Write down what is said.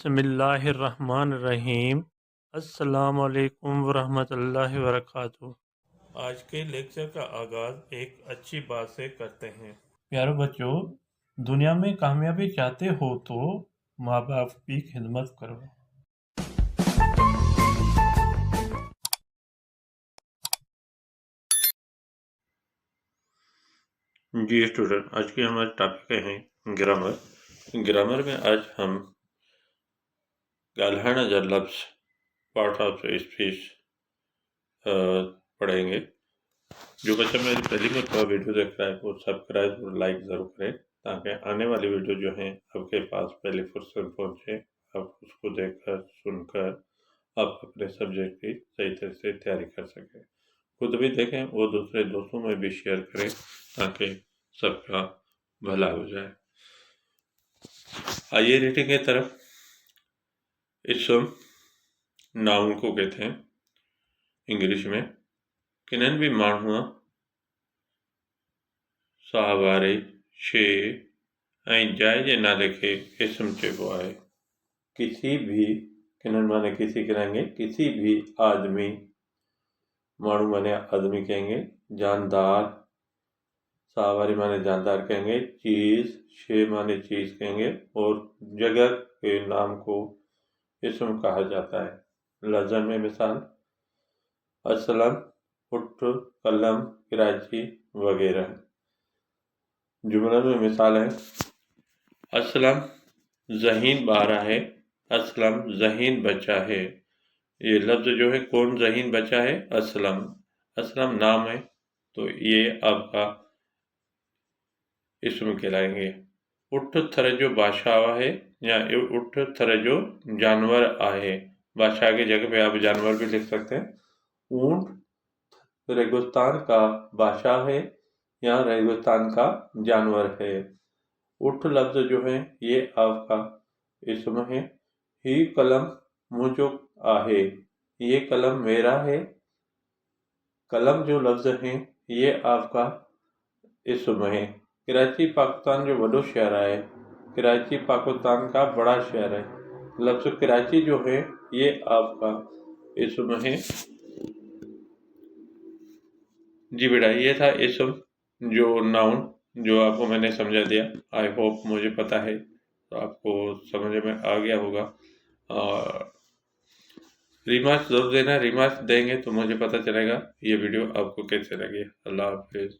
बिस्मिल्लाहिर्रहमानिर्रहीम। अस्सलामुअलैकुम वरहमतुल्लाहि वबरकातुहू। आज के लेक्चर का आगाज़ एक अच्छी बात से करते हैं। प्यारे बच्चों, दुनिया में कामयाबी चाहते हो तो माँ बाप की खिदमत करो। जी स्टूडेंट, आज की हमारे टॉपिक हैं ग्रामर। ग्रामर में आज हम ॻाल्हाइण जा लफ्ज़ पार्ट ऑफ स्पीच पढ़ेंगे। जो बच्चा मेरी पहली मरतबा वीडियो देख रहा है वो सब्सक्राइब और लाइक ज़रूर करें ताकि आने वाली वीडियो जो है आपके पास पहले फुर्सत पहुँचे, आप उसको देखकर सुनकर आप अपने सब्जेक्ट की सही तरह से तैयारी कर सकें। खुद भी देखें और दूसरे दोस्तों में भी शेयर करें ताकि सबका भला हो जाए। आइए रीडिंग की तरफ। इसम नाउन को कहते हैं इंग्लिश में। किन्हनि भी माण्हूअ साह वारे शइ ऐं जाइ जे नाले खे इसम चइबो आहे। किसी भी, किन्हनि माने किसी कहेंगे, किसी भी आदमी, माण्हू माने आदमी कहेंगे, जानदार, साह वारी माने जानदार कहेंगे, चीज़, शे माने चीज़ कहेंगे, और जगह के नाम को इसम कहा जाता है। लफ्ज़न में मिसाल असलम, उठ, कलम, कराची वगैरह। जुमलों में मिसाल है असलम ज़हीन बारह है, असलम ज़हीन बच्चा है। ये लफ्ज़ जो है, कौन ज़हीन बच्चा है? असलम। असलम नाम है तो ये आपका इसम कहलाएंगे। उठ थर जो बादशाह है या उठ थर जो जानवर आहे। बादशाह की जगह पे आप जानवर भी लिख सकते हैं। ऊंट रेगिस्तान का बादशाह है या रेगिस्तान का जानवर है। उठ लफ्ज़ जो है ये आपका इसम है। ही कलम मुझो आहे, ये कलम मेरा है। कलम जो लफ्ज़ है ये आपका इसम है। कराची पाकिस्तान जो वॾो शहर है, कराची पाकिस्तान का बड़ा शहर है। लफ्ज़ कराची जो है ये आपका इसम है। जी बेटा, ये था इसम जो नाउन जो आपको मैंने समझा दिया। आई होप मुझे पता है तो आपको समझ में आ गया होगा। और रिमार्क्स ज़रूर देना, रिमार्क्स देंगे तो मुझे पता चलेगा ये वीडियो आपको कैसे लगे। अल्लाह हाफिज़।